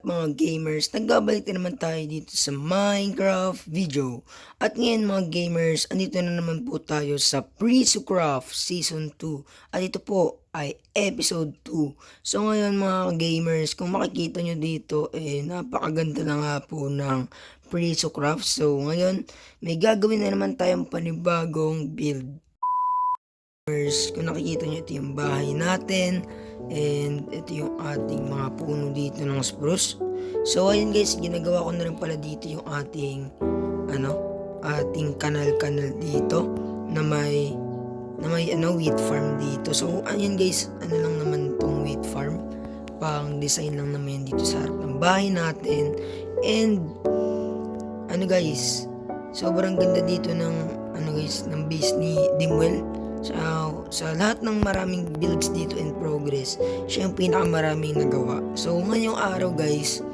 Mga gamers, nagbabalik na naman tayo dito sa Minecraft video. At ngayon mga gamers, andito na naman po tayo sa Pre-Craft Season 2. At ito po ay Episode 2. So ngayon mga gamers, kung makikita nyo dito, napakaganda na nga po ng Pre-Craft. So ngayon, may gagawin na naman tayong panibagong build. Kung nakikita nyo, ito yung bahay natin and ito yung ating mga puno dito ng spruce. So ayun guys, ginagawa ko na rin pala dito yung ating ating kanal dito na may wheat farm dito. So ayun guys, lang naman tong wheat farm, pang design lang naman dito sa harap ng bahay natin. And guys, sobrang ganda dito ng ng base ni Dimwell. Sa lahat ng maraming builds dito in progress, siya yung pinakamaraming nagawa. So ngayong araw guys,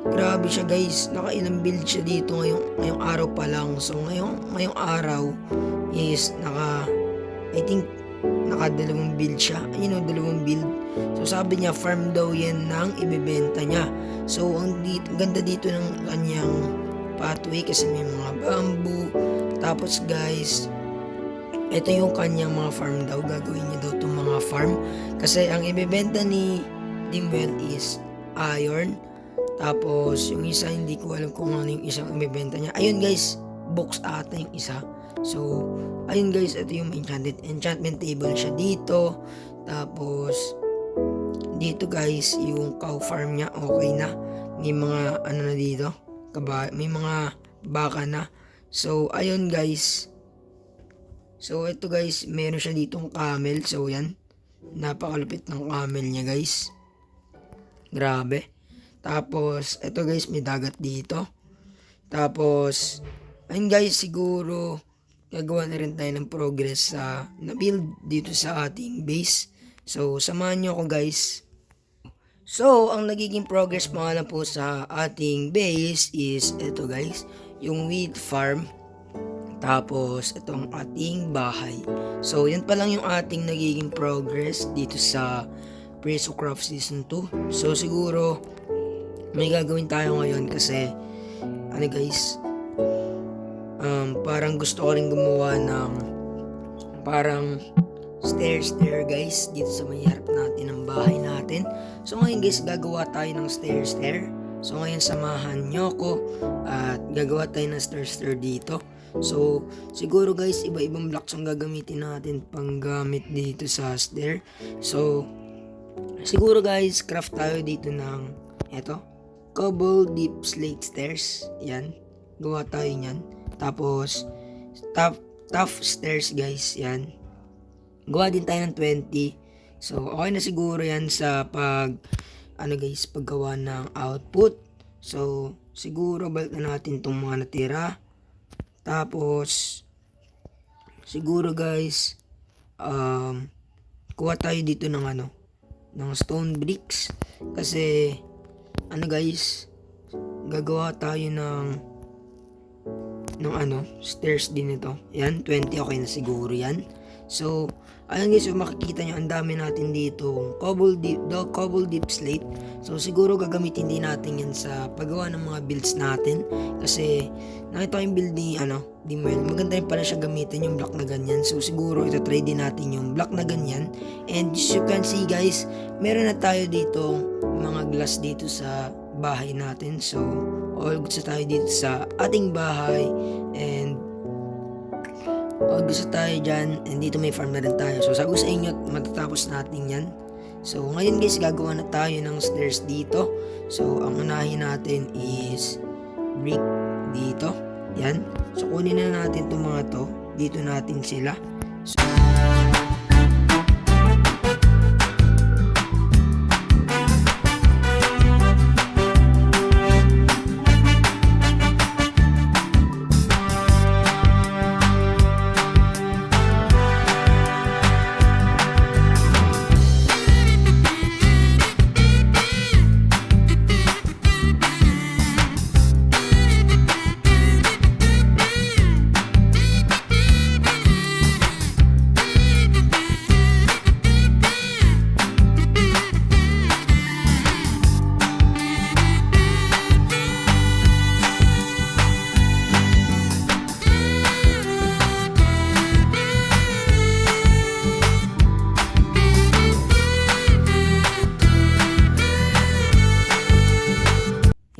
grabe siya guys, nakailang build siya dito ngayong araw pa lang. So ngayong araw is I think dalawang build siya. Dalawang build. So sabi niya farm daw yan nang ibebenta niya. So ang ganda dito ng kanyang pathway kasi may mga bamboo. Tapos guys, ito yung kanyang mga farm daw. Gagawin niya daw itong mga farm. Kasi ang ibebenta ni Dimwell is iron. Tapos yung isa, hindi ko alam kung ano yung isang ibebenta niya. Ayun guys, box ata yung isa. So, ayun guys, ito yung enchantment table siya dito. Tapos, dito guys, yung cow farm niya, okay na. May mga na dito. May mga baka na. So, ayun guys. So, ito guys, meron siya ditong camel. So, yan. Napakalupit ng camel niya guys. Grabe. Tapos, ito guys, may dagat dito. Tapos, ayun guys, siguro, gagawa na rin tayo ng progress na build dito sa ating base. So, samahan nyo ako guys. So, ang nagiging progress mga lang po sa ating base is ito guys, yung wheat farm. Tapos, itong ating bahay. So, yan pa lang yung ating nagiging progress dito sa Pre-Craft Season 2. So, siguro, may gagawin tayo ngayon kasi, guys, parang gusto ko rin gumawa ng parang stair guys, dito sa may harap natin ng bahay natin. So, ngayon guys, gagawa tayo ng stair. So, ngayon, samahan nyo ko at gagawa tayo ng stair dito. So, siguro guys, iba-ibang blocks ang gagamitin natin pang gamit dito sa stair. So, siguro guys, craft tayo dito ng cobble deep slate stairs. Yan, gawa tayo yan. Tapos, tough stairs guys, yan. Gawa din tayo ng 20. So, okay na siguro yan sa paggawa ng output. So, siguro balik na natin itong mga natira. Tapos, siguro guys, kuha tayo dito ng stone bricks. Kasi, guys, gagawa tayo ng stairs din ito. Yan, 20 okay na siguro yan. So, ayun guys, makikita nyo, ang dami natin dito cobble deep slate. So, siguro gagamitin din natin yan sa paggawa ng mga builds natin. Kasi, nakita ko yung build ni Dimwell. Maganda rin pala siya gamitin yung block na ganyan. So, siguro ito try din natin yung block na ganyan. And as you can see guys, meron na tayo dito mga glass dito sa bahay natin. So, all goods tayo dito sa ating bahay. And all gusto tayo dyan, and dito may farm na rin tayo. So sabi ko sa inyo, matatapos natin yan. So ngayon guys, gagawa na tayo ng stairs dito. So ang unahin natin is brick dito. Yan. So kunin na natin itong mga to. Dito natin sila. So,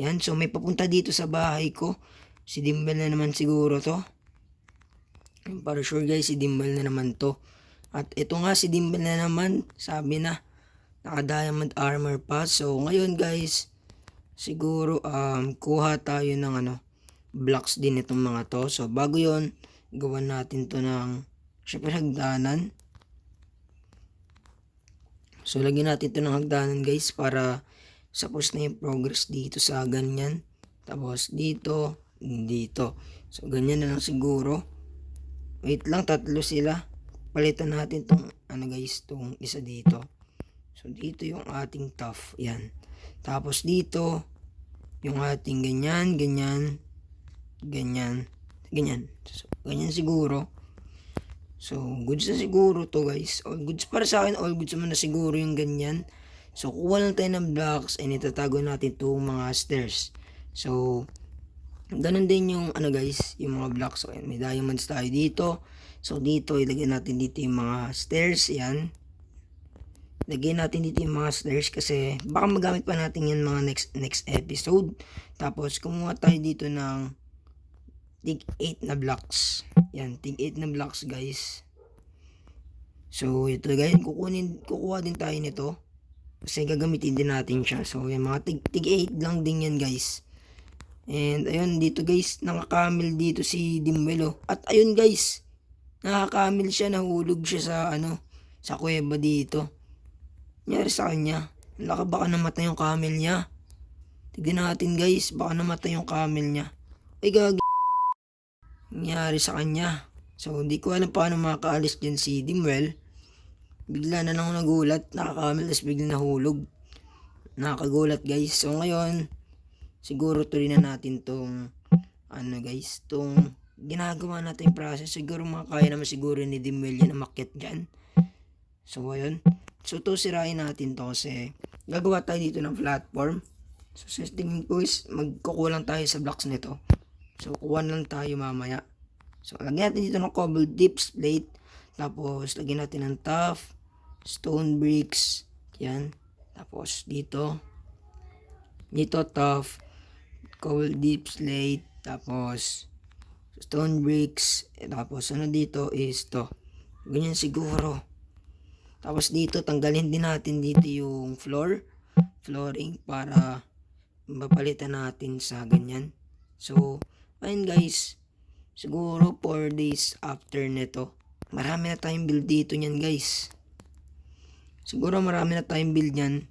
Yan, so may papunta dito sa bahay ko. Si Dimbal na naman siguro to. Para sure guys, si Dimbal na naman to. At ito nga si Dimbal na naman, sabi na, naka-diamond armor pa. So ngayon guys, siguro kuha tayo ng blocks din itong mga to. So bago yon, gawan natin to ng syempre hagdanan. So lagyan natin to ng hagdanan guys para suppose na yung progress dito sa ganyan. Tapos dito, dito. So ganyan na lang siguro. Wait lang, tatlo sila. Palitan natin tong guys, tong isa dito. So dito yung ating tough, yan. Tapos dito yung ating ganyan, ganyan, ganyan, ganyan. So, ganyan siguro. So goods na siguro to guys. All goods para sa akin, all goods naman na siguro yung ganyan. So kuha lang tayo ng blocks and itatago natin itong mga stairs. So ganun din yung guys, yung mga blocks. So may diamonds tayo dito. So dito ilagay natin dito yung mga stairs, yan. Lagyan natin dito yung mga stairs kasi baka magamit pa natin yan mga next episode. Tapos kumuha tayo dito ng tig 8 na blocks. Yan, tig 8 na blocks guys. So ito guys, kukuha din tayo nito. Kasi gagamitin din natin siya. So yung mga tig 8 lang din yan guys. And ayun dito guys, nakakamil dito si Dimbel. At ayun guys, nakakamil siya, nahulog siya sa sa kuweba dito. Nangyari sa kanya, baka namatay yung camel niya. Tignan natin guys, baka namatay yung camel niya. Ay nangyari sa kanya. So hindi ko alam paano makakaalis dyan si Dimwell. Bigla na lang nagulat, nakakamil, tapos bigla nahulog. Nakakagulat guys. So ngayon, siguro tuloy na natin tong guys, tong ginagawa natin yung process. Siguro makakaya naman siguro ni Dimwell yan na makyat dyan. So ayun. So to sirain natin to kasi gagawa tayo dito ng platform. So sa tingin ko is magkukulang tayo sa blocks nito. So kuha lang tayo mamaya. So lagyan natin dito ng cobble dips plate. Tapos lagyan natin ng tough, stone bricks. Yan. Tapos dito tough, cobble dips plate. Tapos stone bricks. Tapos dito is to. Ganyan siguro. Tapos dito, tanggalin din natin dito yung flooring para mapalitan natin sa ganyan. So, ayun guys, siguro 4 days after nito, marami na tayong build dito nyan guys. Siguro marami na tayong build nyan.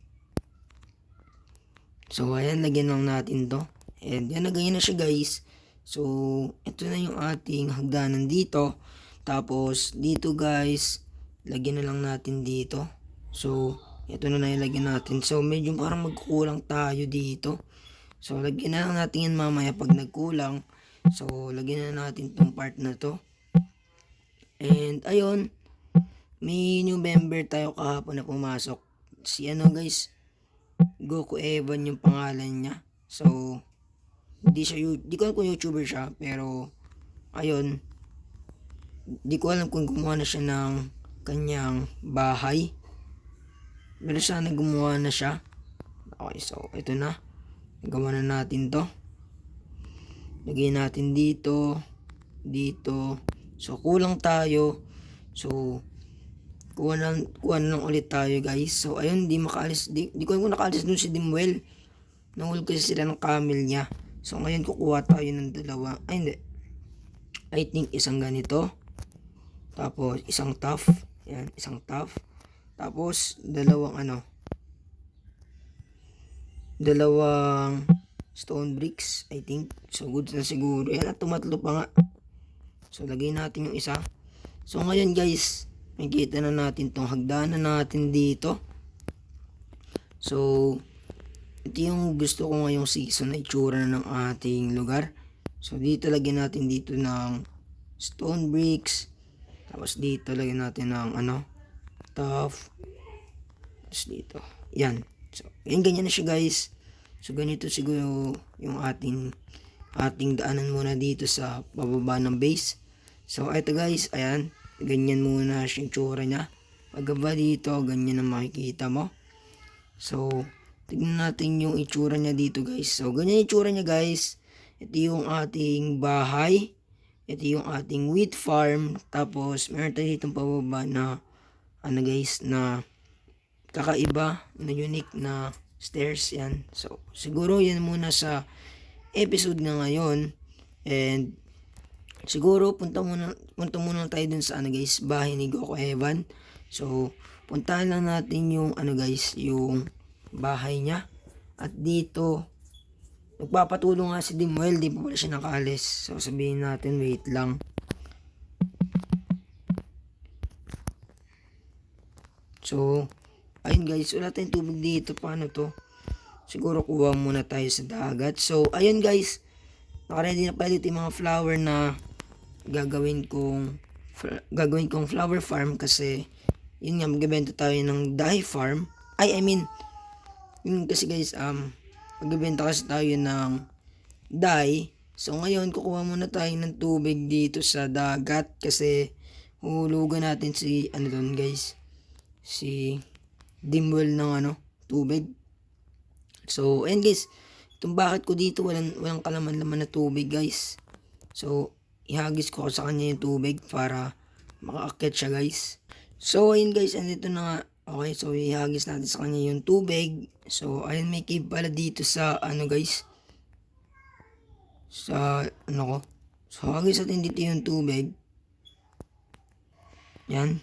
So, ayan, lagyan lang natin to. And yan, ganyan na siya guys. So, ito na yung ating hagdanan dito. Tapos, dito guys, lagyan na lang natin dito. So ito na ilagyan natin. So medyo parang magkukulang tayo dito. So lagyan na lang natin yan mamaya pag nagkulang. So lagyan na natin tong part na to. And ayun, may new member tayo kahapon na pumasok. Si guys, Goku Evan yung pangalan niya. So di ko alam kung YouTuber siya, pero ayun, di ko alam kung gumawa na siya ng kanyang bahay. Pero sana gumawa na siya. Okay, so ito na. Gawa na natin to. Lagyan natin dito. Dito. So kulang tayo. So kuha na lang ulit tayo guys. So ayun, di makaalis. Di ko alam kung nakaalis dun si Dimwell. Nahulog kasi sila ng camel niya. So ngayon kukuha tayo ng dalawa. Ay hindi. I think isang ganito. Tapos isang tough. Yan, isang tough. Tapos dalawang stone bricks, I think. So good na siguro. Yan, at tumatlo pa nga. So lagay natin yung isa. So ngayon guys, makikita na natin tong hagdanan natin dito. So ito yung gusto ko ngayong season na itsura ng ating lugar. So dito lagyan natin dito ng stone bricks. Tapos dito lagyan natin ng tough. Tapos dito. Yan. So, ganyan na siya guys. So ganito siguro yung ating daanan muna dito sa bababa ng base. So ito guys, ayan. Ganyan muna yung tsura niya. Pagkaba dito, ganyan ang makikita mo. So, tignan natin yung itsura niya dito guys. So ganyan yung itsura niya guys. Ito yung ating bahay. Ito yung ating wheat farm. Tapos meron tayo ditong pababa na ano guys na kakaiba na unique na stairs yan. So siguro yan muna sa episode na ngayon. And siguro punta muna tayo dun sa ano guys, bahay ni Goku Evan. So puntahan lang natin yung ano guys, yung bahay niya. At dito nagpapatulong nga si Dimwell, di pa pala siya nakaalis. So sabihin natin wait lang. So ayun guys, wala tayong tubig dito. Paano to? Siguro kuha muna tayo sa dagat. So ayun guys, nakaready na pala dito yung mga flower na gagawin kong flower farm kasi yun nga magbebenta tayo ng dye farm. I mean yun kasi guys magbebenta kasi tayo ng dye. So ngayon kukuha muna tayo ng tubig dito sa dagat kasi huhulugan natin si ano doon guys, si Dimwell ng ano tubig. So ayun guys, itong bakit ko dito walang kalaman-laman na tubig guys. So ihagis ko sa kanya yung tubig para makaakyat siya guys. So ayun guys, andito na nga. Okay, so ihagis natin sa kanya yung tubig. So ayun, may cave pala dito sa ano guys, sa ano ko. So hagis natin dito yung tubig. Yan.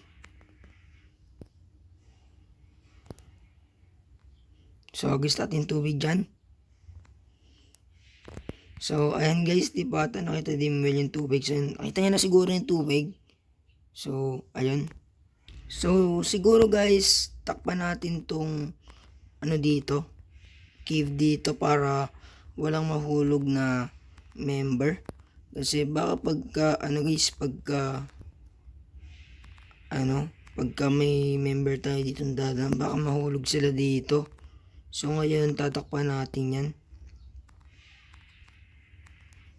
So hagis natin yung tubig dyan. So ayan guys, di ba nakita din mo yung tubig. So nakita niya na siguro yung tubig. So ayun. So siguro guys, takpan natin tong ano dito, cave dito para walang mahulog na member. Kasi baka pagka ano guys, pagka may member tayo dito dadaan, baka mahulog sila dito. So ngayon tatakpan natin yan.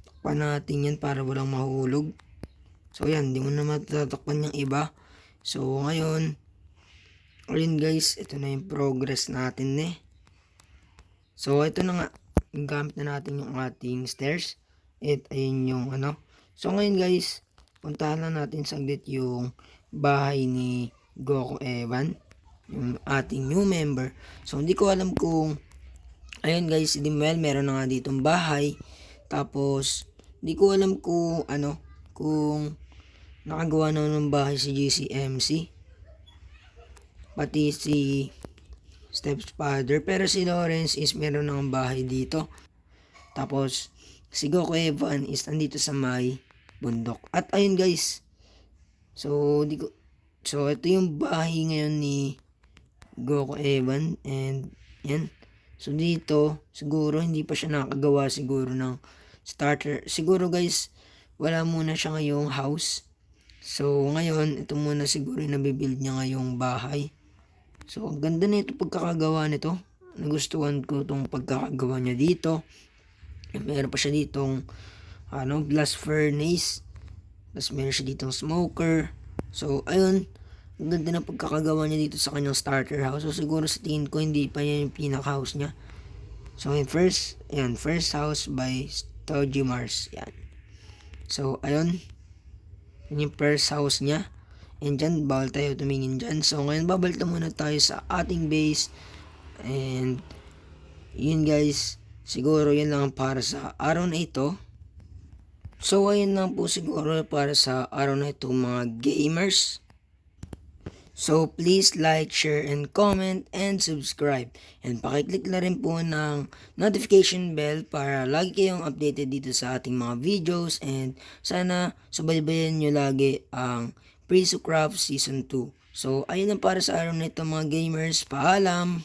Takpan natin yan para walang mahulog. So yan, hindi mo na matatakpan yung iba. So ngayon, ayun guys, ito na yung progress natin So ito na nga, gamit na natin yung ating stairs. At ayun yung ano. So ngayon guys, puntahan na natin saglit yung bahay ni Goku Evan, yung ating new member. So hindi ko alam kung, ayun guys, si Dimwell meron na nga ditong bahay. Tapos hindi ko alam kung kung nakagawa na ng bahay si GCMC, pati si stepfather. Pero si Lawrence is meron ng bahay dito. Tapos si Goku Evan is nandito sa may bundok. At ayun guys, so ito yung bahay ngayon ni Goku Evan. And yan. So dito siguro hindi pa siya nakagawa siguro ng starter. Siguro guys, wala muna siya ngayong house. So ngayon ito muna siguro yung nabibuild niya ngayong bahay. So ang ganda na ito pagkakagawa nito. Nagustuhan ko itong pagkakagawa niya dito. Meron pa siya ditong glass furnace. Tapos meron siya ditong smoker. So ayun, ang ganda na pagkakagawa niya dito sa kanyang starter house. So siguro sa tingin ko hindi pa yan yung pinaka house niya. So first house by Stoji Mars. Yan. So ayun, yun yung first house niya. And dyan, bawal tayo tumingin dyan. So ngayon babalik na muna tayo sa ating base. And yun guys, siguro yun lang para sa araw na ito. So ayun lang po siguro para sa araw na ito mga gamers. So please like, share, and comment, and subscribe. And pakiclick na rin po ng notification bell para lagi kayong updated dito sa ating mga videos. And sana subaybayan nyo lagi ang Presucraft Season 2. So ayun lang para sa araw na ito mga gamers. Paalam!